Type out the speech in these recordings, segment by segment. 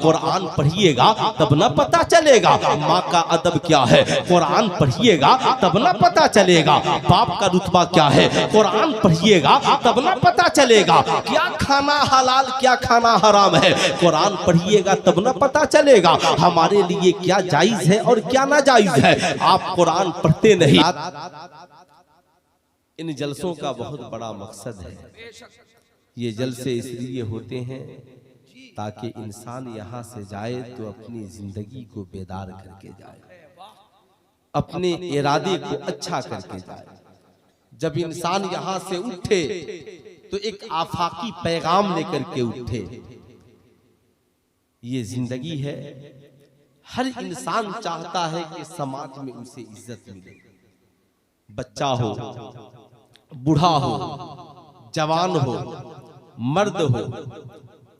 कुरान पढ़िएगा तब ना पता चलेगा माँ का अदब क्या है, कुरान पढ़िएगा तब ना पता चलेगा बाप का रुतबा क्या है, कुरान पढ़िएगा तब ना पता चलेगा क्या खाना हलाल क्या खाना हराम है, कुरान पढ़िएगा तब ना पता चलेगा हमारे लिए क्या जायज है और क्या ना जायज है। आप कुरान पढ़ते नहीं। इन जलसों का बहुत बड़ा मकसद है। ये जलसे इसलिए होते हैं ताकि इंसान यहाँ से जाए तो अपनी जिंदगी को बेदार करके जाए, अपने इरादे को अच्छा करके जाए। जब इंसान यहाँ से उठे तो एक आफाकी पैगाम लेकर के उठे। ये जिंदगी है, हर इंसान चाहता है कि समाज में उसे इज्जत मिले। बच्चा हो, बूढ़ा हो, जवान हो, मर्द हो,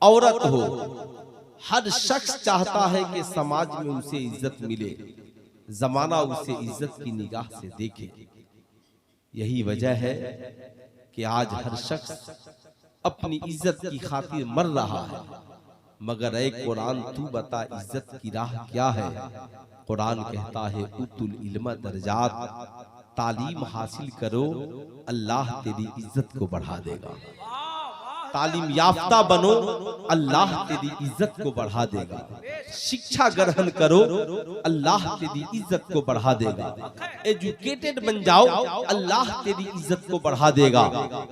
औरत हो, हर शख्स चाहता है कि समाज में उसे इज्जत मिले, जमाना उसे इज्जत की निगाह से देखे। यही वजह है कि आज हर शख्स अपनी इज्जत की खातिर मर रहा है। मगर ऐ कुरान तू बता इज्जत की राह क्या है। कुरान कहता है उतुल इल्म दर्जात, तालीम हासिल करो अल्लाह तेरी इज्जत को बढ़ा देगा। तालीम याफ्ता बनो अल्लाह तेरी इज्जत को बढ़ा देगा। शिक्षा ग्रहण करो अल्लाह तेरी इज्जत को बढ़ा देगा। एजुकेटेड बन जाओ अल्लाह तेरी इज्जत को बढ़ा देगा।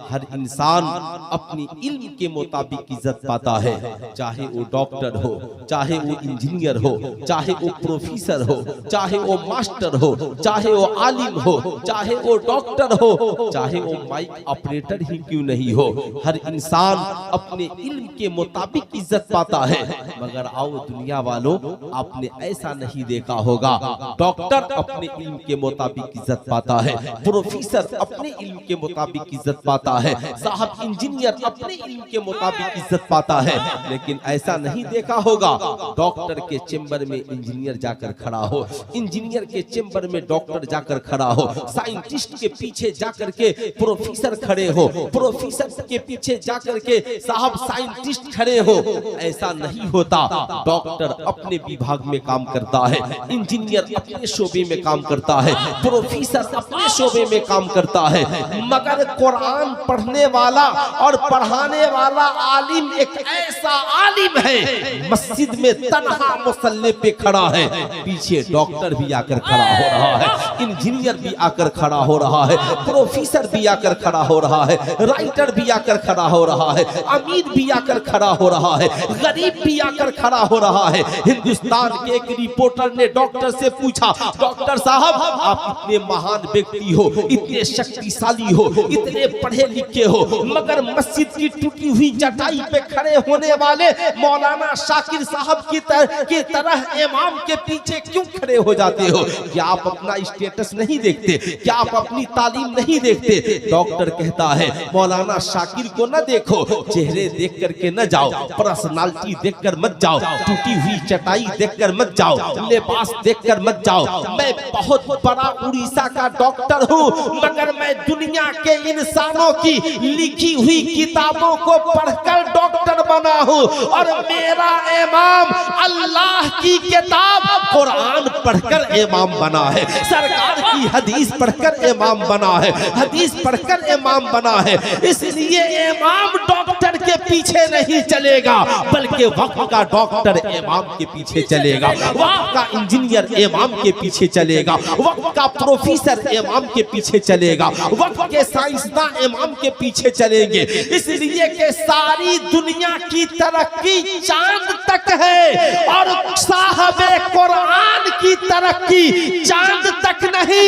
हर इंसान अपनी इल्म के मुताबिक इज्जत पाता है, चाहे वो डॉक्टर हो, चाहे वो इंजीनियर हो, चाहे वो प्रोफेसर हो, चाहे वो मास्टर हो, चाहे वो आलिम हो, चाहे वो डॉक्टर हो, चाहे वो माइक ऑपरेटर ही क्यों नहीं हो। हर इंसान अपने इल्म के मुताबिक इज्जत पाता है। मगर आओ दुनिया वालों, आपने ऐसा नहीं देखा होगा। डॉक्टर अपने इल्म के मुताबिक इज्जत पाता है, प्रोफेसर अपने इल्म के मुताबिक इज्जत पाता है, साहब इंजीनियर अपने इल्म के मुताबिक इज्जत पाता है। लेकिन ऐसा नहीं देखा होगा डॉक्टर के चेंबर में इंजीनियर जाकर खड़ा हो, इंजीनियर के चेंबर में डॉक्टर जाकर खड़ा हो, साइंटिस्ट के पीछे जाकर के प्रोफेसर खड़े हो, प्रोफेसर के पीछे जाकर के साहब साइंटिस्ट खड़े हो। ऐसा नहीं होता। डॉक्टर अपने विभाग में काम करता है, इंजीनियर अपने शोबे में काम करता है, प्रोफेसर अपने शोबे में काम करता है। मगर कुरान पढ़ने वाला और पढ़ाने वाला आलिम एक ऐसा आलिम है, मस्जिद में तन्हा मुसल्ले पे खड़ा है, पीछे डॉक्टर भी आकर खड़ा हो रहा है, इंजीनियर भी आकर खड़ा हो रहा है, प्रोफेसर भी आकर खड़ा हो रहा है, राइटर भी आकर खड़ा हो रहा है, अमीर भी आकर खड़ा हो रहा है, गरीब भी आकर खड़ा हो रहा है। हिंदुस्तान के एक रिपोर्टर ने डॉक्टर से पूछा, डॉक्टर साहब आप इतने महान व्यक्ति हो, इतने शक्तिशाली हो, इतने पढ़े लिखे हो, मगर मस्जिद की टूटी हुई चटाई पे खड़े होने वाले मौलाना शाकिर साहब की तरह इमाम के पीछे क्यों खड़े हो जाते हो? क्या आप अपना स्टेटस नहीं देखते? क्या आप अपनी तालीम नहीं देखते? डॉक्टर कहता है मौलाना शाकिर को न देखो, चेहरे देख करके न जाओ, पर्सनालिटी देखकर मत जाओ, टूटी हुई चटाई देखकर मत जाओ, लिबास देखकर मत जाओ। मैं बहुत बड़ा उड़ीसा का डॉक्टर हूँ, मगर मैं दुनिया के इंसानों की लिखी हुई किताबों को पढ़कर डॉक्टर बना हूँ, और मेरा इमाम अल्लाह की किताब कुरान पढ़कर इमाम बना है, सरकार की हदीस पढ़कर इमाम बना है, हदीस पढ़कर इमाम बना है। इसलिए इमाम डॉक्टर के पीछे नहीं चलेगा, बल्कि वक्त का डॉक्टर इमाम के पीछे चलेगा, वक्त का इंजीनियर इमाम के पीछे चलेगा, वक्त का प्रोफेसर इमाम के पीछे चलेगा, वक्त के साइंसदान इमाम के पीछे चलेंगे। इसलिए कि सारी दुनिया की तरक्की चांद तक है, और साहबे कुरान की तरक्की चांद तक नहीं,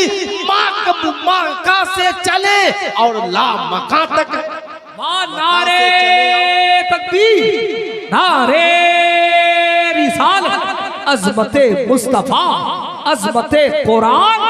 मक्का से चले और ला मक्का तक। नारे तकबीर, नारे रिसालत, अज़मते मुस्तफा, अज़मते कुरान,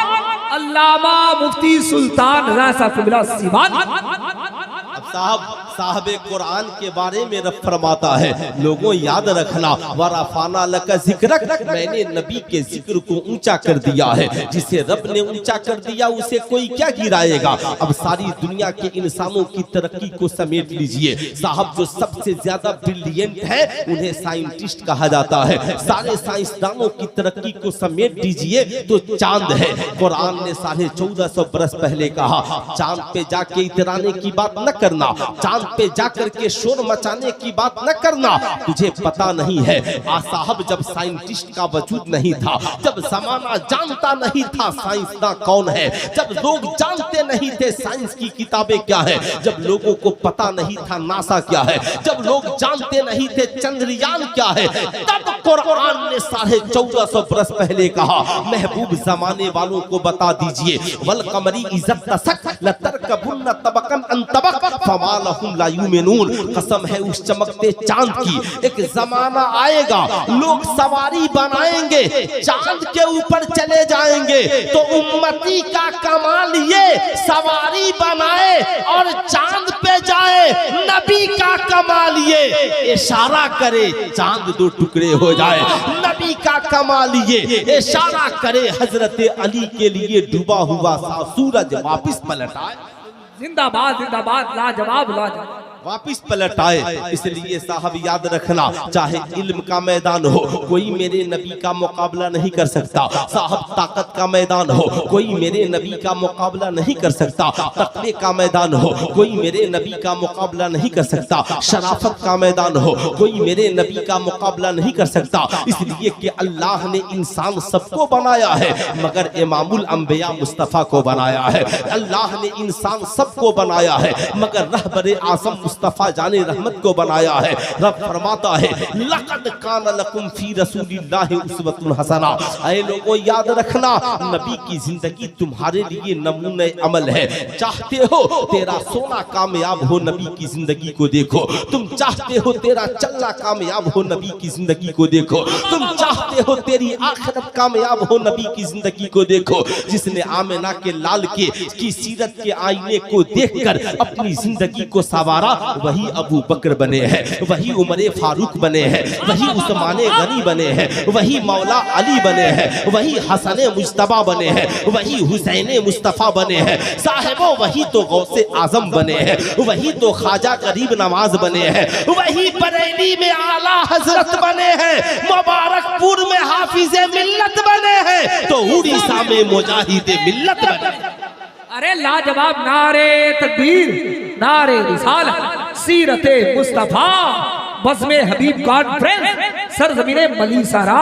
अल्लामा मुफ्ती सुल्तान रासतुल्लाह सिवानी। अब साहबे कुरान के बारे में रब फरमाता है, लोगों याद रखना, वरफाना लका जिक्रक, मैंने नबी के जिक्र को ऊंचा कर दिया है। जिसे रब ने ऊंचा कर दिया उसे कोई क्या गिराएगा। अब सारी दुनिया के इंसानों की तरक्की को समेट लीजिए, साहब जो सबसे ज्यादा ब्रिलियंट है उन्हें साइंटिस्ट कहा जाता है। सारे साइंसदानों की तरक्की को समेट दीजिए तो चांद है। कुरान ने 1450 बरस पहले कहा, चांद पे जाके इतराने की बात न करना, चांद पे जाकर के शोर मचाने की बात न करना, तुझे पता नहीं है। साहब जब साइंटिस्ट का वजूद नहीं था, जब जमाना जानता नहीं था साइंसदान कौन है, जब लोग जानते नहीं थे साइंस की किताबें क्या है, जब लोगों को पता नहीं था नासा क्या है, जब लोग जानते नहीं थे चंद्रयान क्या है, तब कुरान ने 1450 बरस पहले कहा, महबूब जमाने वालों को बता दीजिए, वल कमरी इज्जत तसक लतरकबुन तबकन अन तबक फमा लहुम ला युमिनून। कसम है उस चमकते चांद की, एक जमाना आएगा लोग सवारी बनाएंगे, चांद के ऊपर चले जाएंगे, तो उम्मती का कमाल ये सवारी बनाए और चांद पे जाए, नबी का कमाल ये इशारा करे चांद दो टुकड़े हो जाए, नबी का कमाल ये इशारा करे हजरत अली के लिए डूबा हुआ सा सूरज वापस पलट आए। जिंदाबाद जिंदाबाद, लाजवाब लाजवाब, वापिस पलट आए। इसलिए साहब याद रखना, चाहे इल्म का मैदान हो, कोई मेरे नबी का मुकाबला नहीं कर सकता। साहब ताकत का मैदान हो, कोई मेरे नबी का मुकाबला नहीं कर सकता। तकवे का मैदान हो, कोई मेरे नबी का मुकाबला नहीं कर सकता। शराफत का मैदान हो, कोई मेरे नबी का मुकाबला नहीं कर सकता। इसलिए कि अल्लाह ने इंसान सबको बनाया है, मगर इमामुल अंबिया मुस्तफ़ा को बनाया है। अल्लाह ने इंसान सबको बनाया है, मगर रहबरे आज़म मुस्तफा जाने रहमत को बनाया है। रब फरमाता है, लक़द कान लकुम फी रसूलिल्लाहि उस्वतुन हसना। ऐ लोगों याद रखना, नबी की जिंदगी तुम्हारे लिए नमूने अमल है। चाहते हो तेरा सोना कामयाब हो, नबी की जिंदगी को देखो। तुम चाहते हो तेरा चलना कामयाब हो, नबी की जिंदगी को देखो। तुम चाहते हो तेरी आखिरत कामयाब हो, नबी की जिंदगी को देखो। जिसने आमिना के लाल की सीरत के आईने को देखकर अपनी जिंदगी को सवारा, वही अबू बकर बने हैं, वही उमर फारूक बने हैं, वही उस्माने गनी बने हैं, वही मौला अली बने हैं, वही हसने मुज्तबा बने हैं, वही हुसैने मुस्तफा बने हैं। साहिबो वही तो गौसे आजम बने हैं, वही तो ख्वाजा गरीब नवाज बने हैं, वही बरेली में आला हजरत बने हैं, मुबारकपुर में हाफिजे मिल्लत बने हैं, तो उड़ीसा में मुजाहिदे मिल्लत बने। अरे लाजवाब, नारे तकबीर, नारे रिसालत, सीरते मुस्तफा, बज़्मे हबीब कॉन्फ्रेंस, सरज़मीने मलीसरा।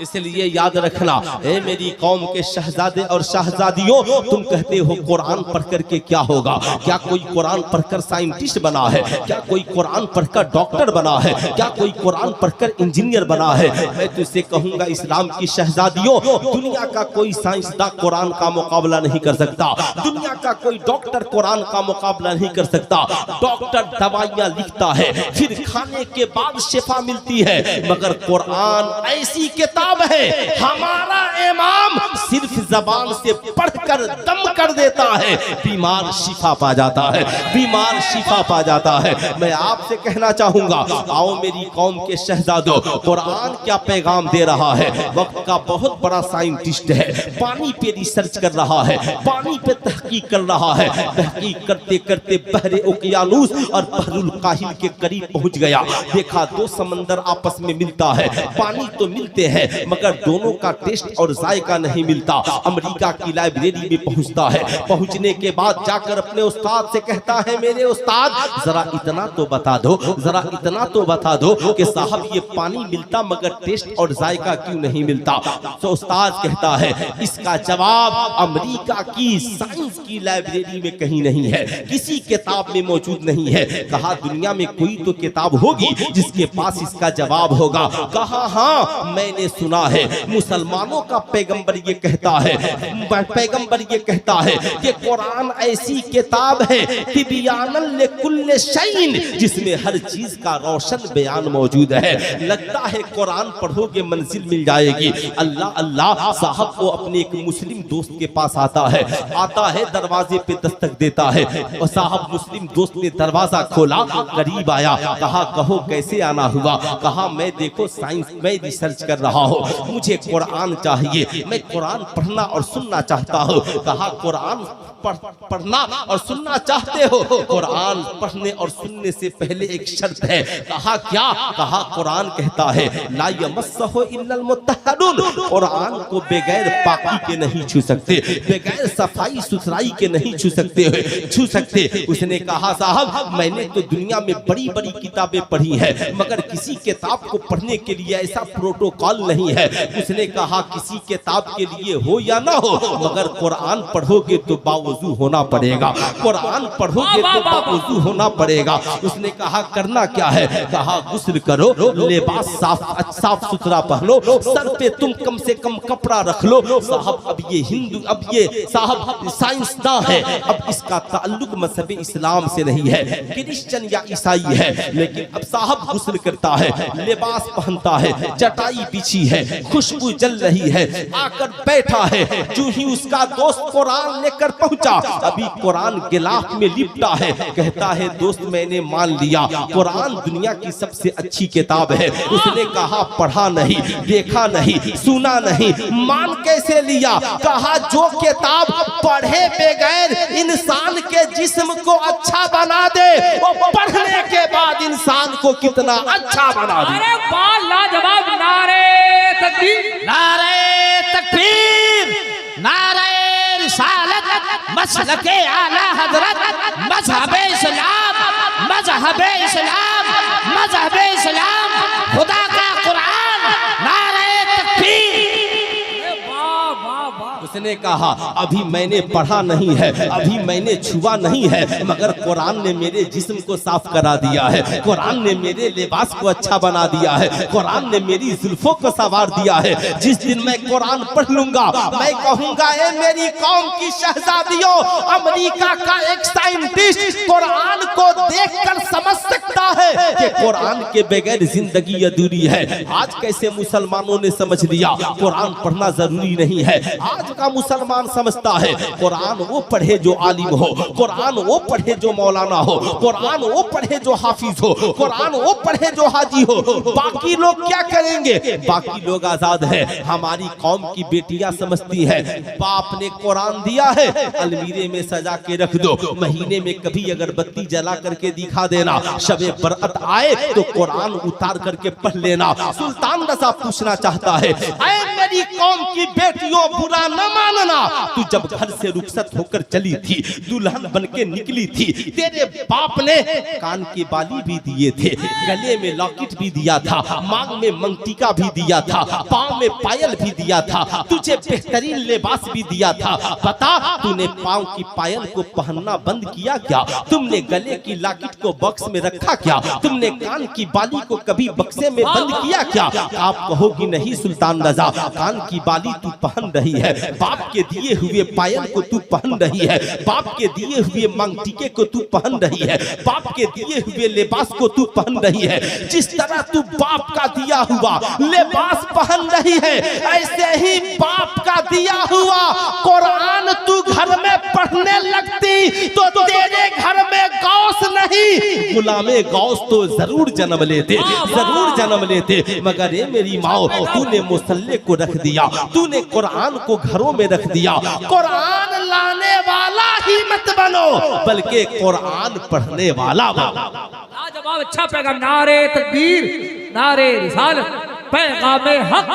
इसलिए याद रखना, ए मेरी कौम के शहजादे और शहजादियों, तुम कहते हो कुरान पढ़ कर के क्या होगा? क्या कोई कुरान पढ़कर साइंटिस्ट बना है? क्या कोई कुरान पढ़कर डॉक्टर बना है? क्या कोई कुरान पढ़कर इंजीनियर बना है? मैं तुझसे कहूंगा, इस्लाम की शहजादियों, दुनिया का कोई साइंसदान कुरान का मुकाबला नहीं कर सकता। दुनिया का कोई डॉक्टर कुरान का मुकाबला नहीं कर सकता। डॉक्टर दवाइयां लिखता है, फिर खाने के बाद शिफा मिलती है, मगर कुरान ऐसी किताब है, हमारा इमाम सिर्फ जबान से पढ़कर दम कर देता है, बीमार शिफा पा जाता है, बीमार शिफा पा जाता है। मैं आपसे कहना चाहूंगा, आओ मेरी कौम के शहजादों, कुरान क्या पैगाम दे रहा है? वक्त का बहुत बड़ा साइंटिस्ट है, पानी पे रिसर्च कर रहा है, पानी पे तहकीक कर रहा है। तहकीक करते करते बहरे उकियानूस और बहरुल काहिल के करीब पहुंच गया। देखा दो समंदर आपस में मिलता है, पानी तो मिलते हैं मगर दोनों का टेस्ट और जायका नहीं मिलता। अमेरिका की लाइब्रेरी में पहुंचता है, पहुंचने के बाद जाकर अपने उस्ताद से कहता है, मेरे उस्ताद जरा इतना तो बता दो, जरा इतना तो बता दो कि साहब ये पानी मिलता मगर टेस्ट और जायका क्यों नहीं मिलता? तो उस्ताद कहता है, इसका जवाब अमेरिका की साइंस की लाइब्रेरी में कहीं नहीं है, किसी किताब में मौजूद नहीं है। कहा दुनिया में कोई तो किताब होगी जिसके पास इसका जवाब होगा। कहा हाँ, मैंने सुना है, मुसलमानों का पैगंबर ये कहता है, पैगंबर ये कहता है कि कुरान ऐसी किताब है तिबियानन लिकुल्ल शैइन, जिसमें हर चीज का रोशन बयान मौजूद है। लगता है कुरान पढ़ोगे मंजिल मिल जाएगी। अल्लाह अल्लाह साहब को अपने एक मुस्लिम दोस्त के पास आता है, दरवाजे पे दस्तक देता है और साहब मुस्लिम दोस्त ने दरवाजा खोला, करीब आया, कहा कहो कैसे आना हुआ? कहा मैं देखो साइंस में रिसर्च कर रहा हूँ, मुझे कुरान चाहिए, मैं कुरान पढ़ना और सुनना चाहता हूँ। कहा कुरान पढ़ना और सुनना चाहते हो? कुरान पढ़ने और सुनने से पहले एक शर्त है। कहा क्या? कहा कुरान कहता है ला यमस्सहु इल्लल मुत्तहरून, कुरान को बगैर पाकी के नहीं छू सकते, बगैर सफाई सुथराई के नहीं छू सकते। उसने कहा साहब मैंने तो दुनिया में बड़ी बड़ी किताबें पढ़ी है, मगर किसी किताब को पढ़ने के लिए ऐसा प्रोटोकॉल नहीं है। उसने कहा किसी किताब के लिए हो या ना हो, मगर कुरान पढ़ोगे तो बावजू होना पड़ेगा, कुरान पढ़ोगे तो बावजू होना पड़ेगा। उसने कहा करना क्या है? कहा गुस्ल करो, लिबास साफ सुथरा पहनो, सर पे तुम कम से कम कपड़ा रख लो। साहब अब ये हिंदू, अब ये साहब साइंसदान है, अब इसका ताल्लुक मजहब इस्लाम से नहीं है, क्रिश्चियन या ईसाई है। लेकिन अब साहब गुस्ल करता है, लिबास पहनता है, चटाई बिछी है, खुशबू जल रही है, आकर बैठा है। जो ही उसका दोस्त कुरान लेकर पहुंचा, अभी कुरान गिलाफ में लिपटा है, कहता है दोस्त मैंने मान लिया कुरान दुनिया की सबसे अच्छी किताब है। उसने कहा पढ़ा नहीं, देखा नहीं, सुना नहीं, मान कैसे लिया? कहा जो किताब पढ़े बगैर इंसान के जिस्म को अच्छा बना दे, वो पढ़ने के बाद इंसान को कितना अच्छा बना दे। अरे वाह लाजवाब! नारे तकबीर, नारे तकबीर, नारे रिसालत, मसलके आला हजरत, मजहबे इस्लाम, मजहबे इस्लाम, मजहबे इस्लाम, खुदा का कुरान, नारे तकबीर। उसने कहा अभी मैंने पढ़ा नहीं है, अभी मैंने छुआ नहीं है, मगर कुरान ने मेरे जिस्म को साफ करा दिया है, कुरान ने मेरे लिबास को अच्छा बना दिया है, कुरान ने मेरी जुल्फों को संवार दिया है। जिस दिन मैं कुरान पढ़ लूंगा, मैं कहूंगा ए मेरी कौम की शहजादियों, अमेरिका का एक साइंटिस्ट कुरान को देखकर समझ सकता है कि कुरान के बगैर जिंदगी अधूरी है। आज कैसे मुसलमानों ने समझ लिया कुरान पढ़ना जरूरी नहीं है। आज का मुसलमान समझता है कुरान वो पढ़े जो आलिम हो, कुरान वो पढ़े जो मौलाना हो, कुरान वो पढ़े जो हाफिज हो, कुरान वो पढ़े जो हाजी हो। बाकी लोग क्या करेंगे? बाकी लोग आजाद है। हमारी कौम की बेटियां समझती है बाप ने कुरान दिया है, अलमीरे में सजा के रख दो, महीने में कभी अगरबत्ती जला करके दिखा देना, शबे बरअत आए तो कुरान उतार करके पढ़ लेना। सुल्तान रजा पूछना चाहता है ऐ मेरी कौम की बेटियों बुरा न मानना, तू जब घर से रुखसत होकर चली थी, दुल्हन बनके निकली थी, तेरे बाप ने कान की बाली भी दिए थे, गले में लॉकेट भी दिया था, मांग में मंगटिका भी दिया था, पाँव में पायल भी दिया था, तुझे बेहतरीन लिबास भी दिया था। बता तूने पाँव की पायल को पहनना बंद किया क्या? तुमने गले की लॉकेट को बॉक्स में रखा क्या? तुमने कान की बाली को कभी बक्से में बंद किया क्या? आप कहोगी नहीं सुल्तान रजा, कान की बाली तू पहन रही है, बाप के दिए हुए पायल को तू पहन रही है, बाप के दिए हुए मांगटिके को तू पहन रही है, बाप के दिए हुए लिबास को तू पहन रही है। जिस तरह तू बाप का दिया हुआ लिबास पहन रही है, ऐसे ही बाप का दिया हुआ कुरान तू घर में पढ़ने लगती तो तेरे घर में गौस नहीं, गुलामे गौस तो जरूर जन्म लेते, जरूर जन्म लेते। मगर ये मेरी माँ, तूने मुसल्ले को रख दिया, तूने कुरान को घरों में रख दिया। कुरान लाने वाला ही मत बनो, बल्कि कुरान पढ़ने वाला बनो। लाजवाब अच्छा पैगाम! नारे तकबीर, नारे रिसालत, पैगामे हक।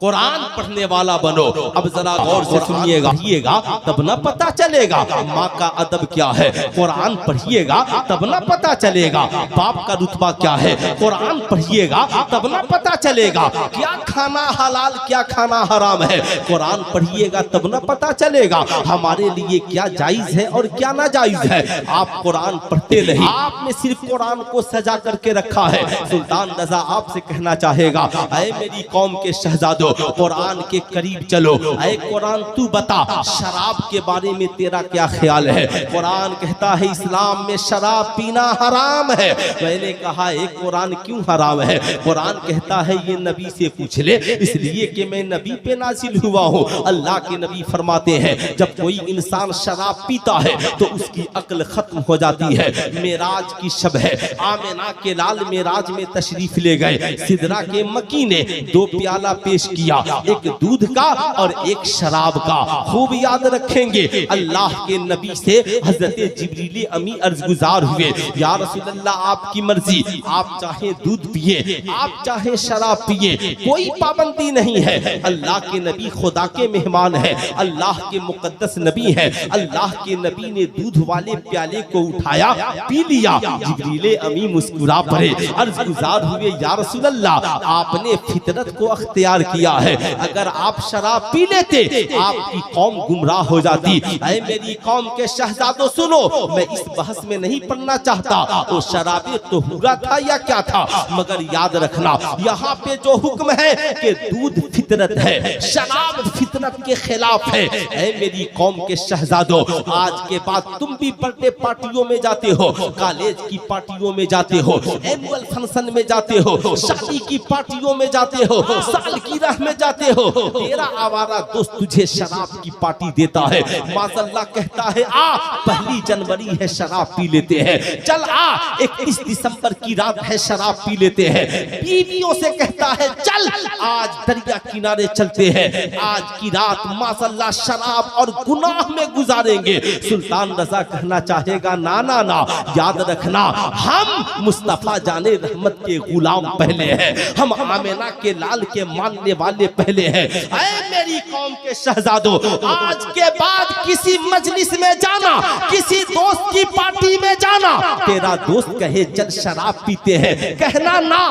कुरान पढ़ने वाला बनो। अब जरा गौर से सुनिएगा, तब ना पता चलेगा माँ का अदब क्या है। कुरान पढ़िएगा तब ना पता चलेगा बाप का रुतबा क्या है। कुरान पढ़िएगा तब ना पता चलेगा क्या खाना हलाल क्या खाना हराम है। कुरान पढ़िएगा तब ना पता चलेगा हमारे लिए क्या जायज है और क्या ना जायज है। आप कुरान पढ़ते नहीं, आपने सिर्फ कुरान को सजा करके रखा है। सुल्तान रजा आपसे कहना चाहेगा, ऐ मेरी कौम के शहजादो, कुरान के करीब चलो। ऐ कुरान तू बता शराब के बारे में तेरा क्या ख्याल है। कुरान कहता है इस्लाम में शराब पीना हराम है। मैंने कहा एक कुरान क्यों हराम है। कुरान कहता है ये नबी से पूछ ले, इसलिए कि मैं नबी पे नाजिल हुआ हूँ। अल्लाह के नबी फरमाते हैं जब कोई इंसान शराब पीता है तो उसकी अक्ल खत्म हो जाती है। मेराज की शब है, आमिना के लाल मेराज में तशरीफ ले गए। सिदरा के मकी ने 2 प्याला पेश किया, एक दूध का और एक शराब का। खूब याद रखेंगे अल्लाह के नबी से हजरत जिब्रील अमी अर्जगुजार हुए, या रसूल अल्लाह आपकी मर्जी, आप चाहे दूध पिए आप चाहे शराब पिए, कोई पाबंदी नहीं है। अल्लाह के नबी खुदा के मेहमान है, अल्लाह के मुकद्दस नबी है। अल्लाह के नबी ने दूध वाले प्याले को उठाया, पी लिया। जिब्रील अमी मुस्कुरा पड़े, अर्जगुजार हुए, या रसूल अल्लाह आपने फितरत को अख्तियार किया है, अगर आप शराब पी लेते आपकी कौम गुमराह हो जाती। ऐ मेरी कौम के शहजादों सुनो, मैं इस बहस में नहीं पढ़ना चाहता वो शराबी तो हुआ था या क्या था, मगर याद रखना यहाँ पे जो हुक्म है कि दूध फितरत है, शराब फितरत के खिलाफ है। ऐ मेरी कौम के शहजादों, आज के बाद तुम भी बर्थडे पार्टियों में जाते हो, कॉलेज की पार्टियों में जाते हो, एनुअल फंक्शन में जाते हो, शादी की पार्टियों में जाते हो, सालगिरह में जाते हो। तेरा आवारा दोस्त तुझे शराब की पार्टी देता है, माशअल्लाह कहता है आ 1 जनवरी है शराब पी लेते हैं, चल आ 31 दिसंबर की रात है शराब पी लेते हैं। बीवियों से कहता है चल आज दरिया किनारे चलते हैं, आज की रात माशअल्लाह शराब और गुनाह में गुजारेंगे। सुल्तान रजा कहना चाहेगा ना ना ना, याद रखना हम मुस्तफा जाने रहमत के गुलाम पहले हैं, हम आमिना के लाल के मानने वाले पहले हैं। ऐ मेरी कौम के शहजादों, आज के बाद किसी मजलिस में जाना, किसी दोस्त की पार्टी में जाना, तेरा दोस्त कहे चल शराब पीते हैं, कहना ना,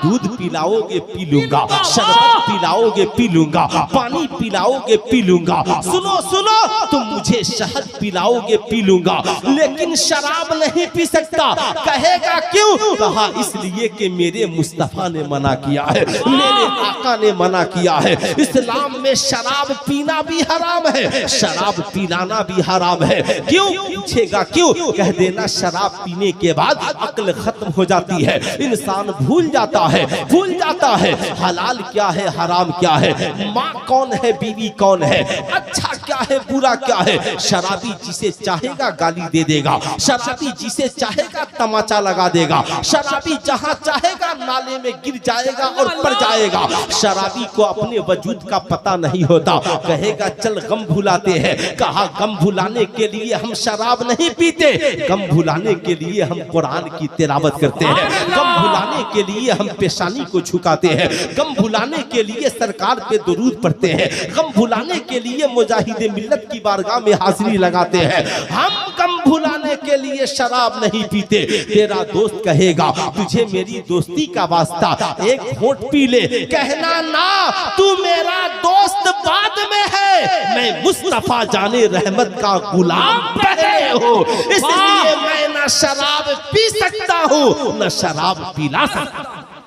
दूध पिलाओगे पी लूंगा, शरबत पिलाओगे पी लूंगा, पानी पिलाओगे पी लूंगा, सुनो सुनो तुम मुझे शहद पिलाओगे पी लूंगा, लेकिन शराब नहीं पी सकता। कहेगा क्यों? कहा इसलिए कि मेरे मुस्तफा ने मना किया है, मेरे आका ने मना किया है। इस्लाम में शराब पीना भी हराम है, शराब पिलाना भी हराम है। क्यों पूछेगा क्यों? कह देना शराब पीने के बाद अक्ल खत्म हो जाती है, इंसान भूल जाता है हलाल क्या है हराम क्या है, माँ कौन है बीवी कौन है, अच्छा क्या है बुरा क्या है। शराबी जिसे चाहेगा गाली दे देगा, शराबी जिसे चाहेगा तमाचा लगा देगा, शराबी जहाँ चाहेगा नाले में गिर जाएगा और पड़ जाएगा। शराबी को अपने वजूद का पता नहीं होता, कहेगा चल गम भुलाते हैं। कहा गम भुलाने के लिए हम शराब नहीं पीते, गम भुलाने के लिए हम कुरान की तिलावत करते हैं, गम भुलाने के लिए हम पेशानी को झुकाते हैं, गम भुलाने के लिए सरकार पे दुरूद पढ़ते हैं, गम भुलाने के लिए मुजाहिदे मिल्लत की बारगाह में हाजिरी लगाते हैं। हम गम भुलाने के लिए शराब नहीं पीते। तेरा दोस्त कहेगा तुझे मेरी दोस्ती का वास्ता, एक घोंट पी ले, कहना ना, तू मेरा दोस्त बाद में है, मैं मुस्तफा जाने रहमत का गुलाम पहले हो, इसलिए मैं ना शराब पी सकता हूँ न शराब पिला सकता।